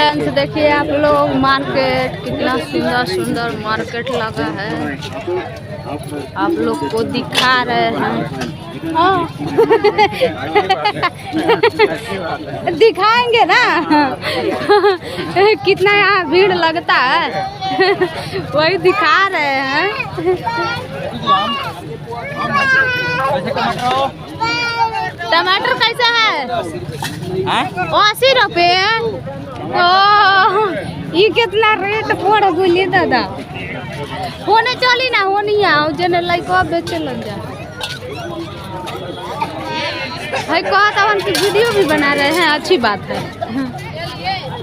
Friends देखिए आप लोग मार्केट कितना सुंदर सुंदर मार्केट लगा है, आप लोग को दिखा रहे हैं। हाँ दिखाएंगे ना कितना यहाँ भीड़ लगता है वही दिखा रहे हैं। टमाटर कैसा है? 80 रुपये। ये कितना रेट पड़ बोलिए दादा। होने चली ना होनी आओ जने लइका बेचे लग जा है। कहता हम की वीडियो भी बना रहे हैं, अच्छी बात है।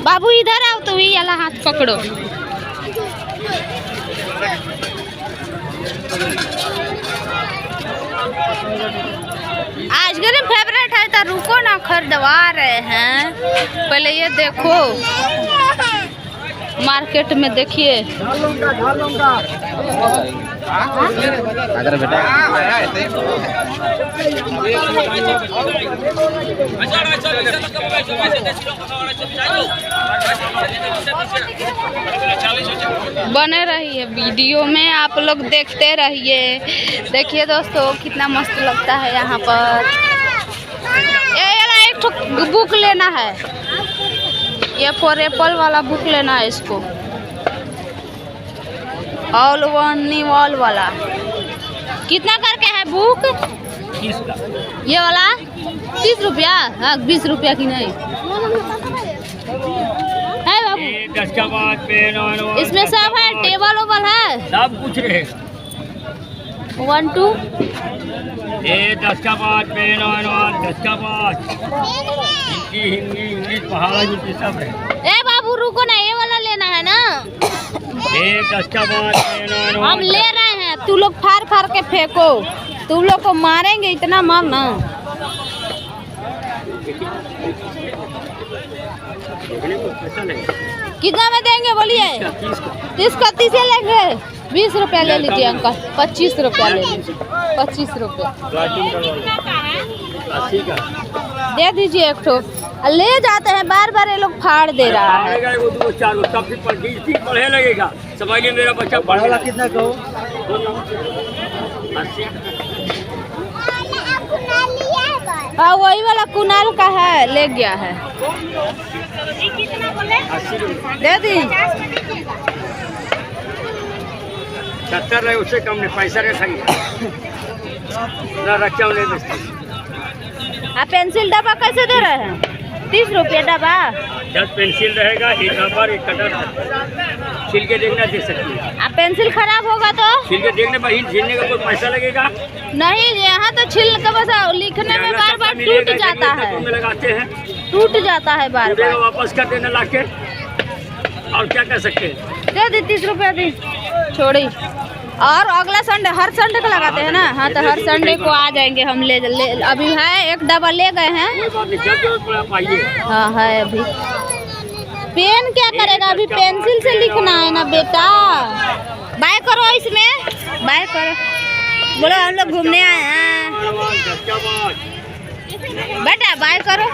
बाबू इधर आओ तो ये वाला हाथ पकड़ो। आज गरीब फेवरेट है तो रुको ना, खरीदवा रहे हैं। पहले ये देखो मार्केट में देखिए बने रहिए वीडियो में, आप लोग देखते रहिए। देखिए दोस्तों कितना मस्त लगता है यहाँ पर। ये एक बुक लेना है, ये फॉर एप्पल वाला बुक लेना है इसको, ऑल वन न्यूऑल वाला। कितना करके है बुक? 30 का। ये वाला 30 रुपया? हाँ 20 रुपया की नहीं है बाबू। 10 का बाद पेन इसमें सब है, टेबल ओबल है, सब कुछ रहे। 1 2 10 का बाद पेन 10 का बाद हिंदी इंग्लिश पहाड़ा हिंदी सब है। ए बाबू रुको ना, ये वाला लेना है ना। 10 का बाद पेन हम ले रहे हैं, तू लोग फाड़ फाड़ के फेंको, तुम लोग को मारेंगे इतना मार ना। कितना में देंगे बोलिए? 30 का 30 लेंगे। 20 रुपया ले लीजिए अंकल, 25 रुपया ले लीजिए, 25 रुपया दे दीजिए एक ठो। ले जाते हैं बार बार, ये लोग फाड़ दे रहा है। पढ़े लगेगा समझिए, मेरा बच्चा पढ़ेगा। कितना कहो? हाँ वही वाला कुनाल का है, ले गया है। दे दी 70 रहे, उससे कम नहीं, पैसा रेट है ना रखा ले बेचते। आप पेंसिल डब्बा कैसे दे रहे हैं? 30 रुपये डब्बा। 10 पेंसिल रहेगा, एक रबर एक कटर, छिल के देखना दे सकती है। आप पेंसिल खराब होगा तो छिल के देखने पर झीलने का कोई पैसा लगेगा नहीं। यहाँ तो छिल का बस लिखने में बार बार टूट जाता है, लगाते हैं टूट जाता है बार बार। वापस कर देना लाके, और क्या कर सकते हैं। दे दी 30 रुपया दी, छोड़ी। और अगला संडे, हर संडे को लगाते हैं ना। हाँ तो हर संडे को आ जाएंगे हम ले अभी है एक डब्बा ले गए हैं। हाँ है अभी। पेन क्या करेगा, अभी पेंसिल से लिखना है ना बेटा। बाय करो, इसमें बाय करो। बोलो हम लोग घूमने आए हैं बेटा, बाय करो।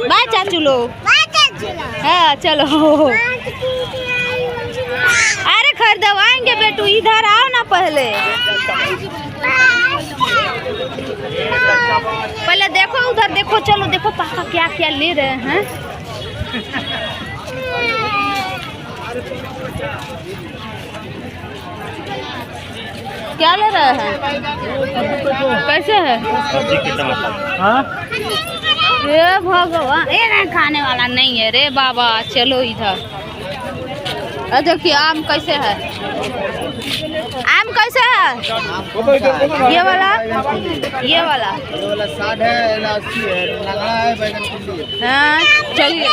बाय चाचू लोग। हाँ चलो। अरे खरीदवाएंगे बेटू, इधर आओ ना पहले। पहले देखो उधर देखो, चलो देखो पापा क्या क्या ले रहे हैं। क्या ले रहे हैं? कैसे है? ये भगवान, ये नहीं खाने वाला नहीं है रे बाबा। चलो इधर देखिए आम कैसे है, आम कैसे है? ये वाला 60 है, 80 है, लंगड़ा है, बैगन कुंडी है। हाँ चलिए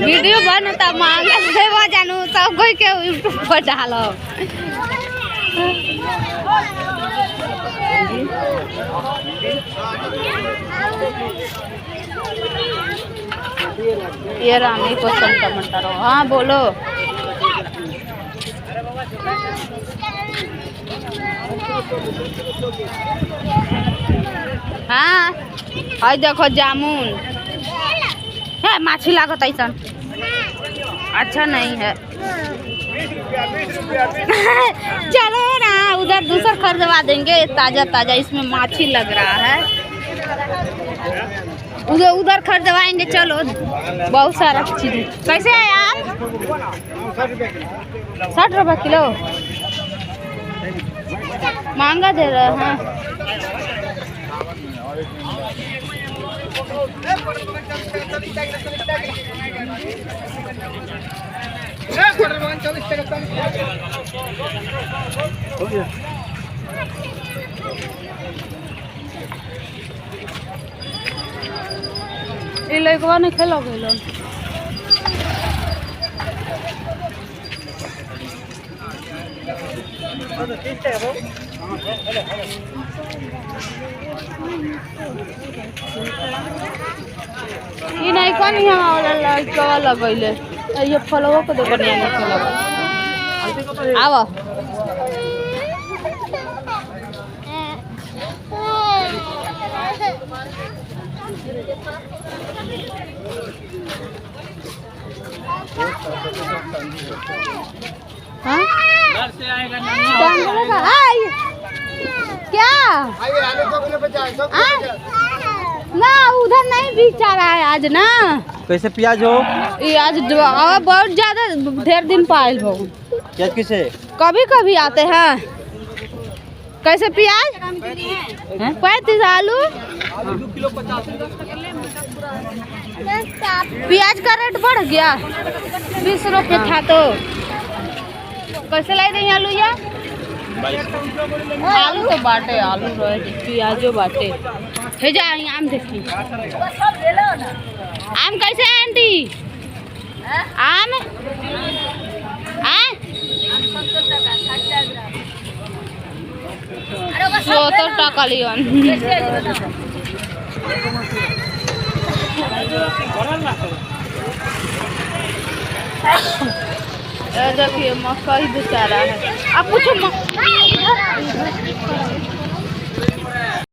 वीडियो बनता मांगे से जानू सब कोई के यूट्यूब पर डालो। ये रानी पसंद टमाटर। हाँ बोलो। हाँ और देखो जामुन है, माछी लागत ऐसा अच्छा नहीं है। चलो ना उधर दूसरा खरीदवा देंगे ताजा ताजा, इसमें माछी लग रहा है। उधर खरीदवाएंगे। चलो बहुत सारा चीज। कैसे है आप? 60 रुपये किलो महंगा दे रहे हैं। ये लड़कवा नहीं खेलो गेलो। ये नहीं कौन यहाँ वाला लड़का लगैले ये फलवो को देखो नहीं खेलो। आओ हाँ? क्या ना उधर नहीं बिचा रहा है आज ना। कैसे प्याज हो? ये आज बहुत ज्यादा ढेर दिन पायल हो। प्याज किसे? कभी कभी आते हैं। कैसे प्याज? 35 आलू 2 किलो 50 प्याज का रेट बढ़ गया 20 रुपये था तो कैसे लाई रही आलू या? आलू तो बाटे आलू रहे प्याजो बाटे हे जा। आम देखिए आम कैसे है आंटी? आम 70 টাকা लियन। देखिए मकई बेचारा है। आप पूछो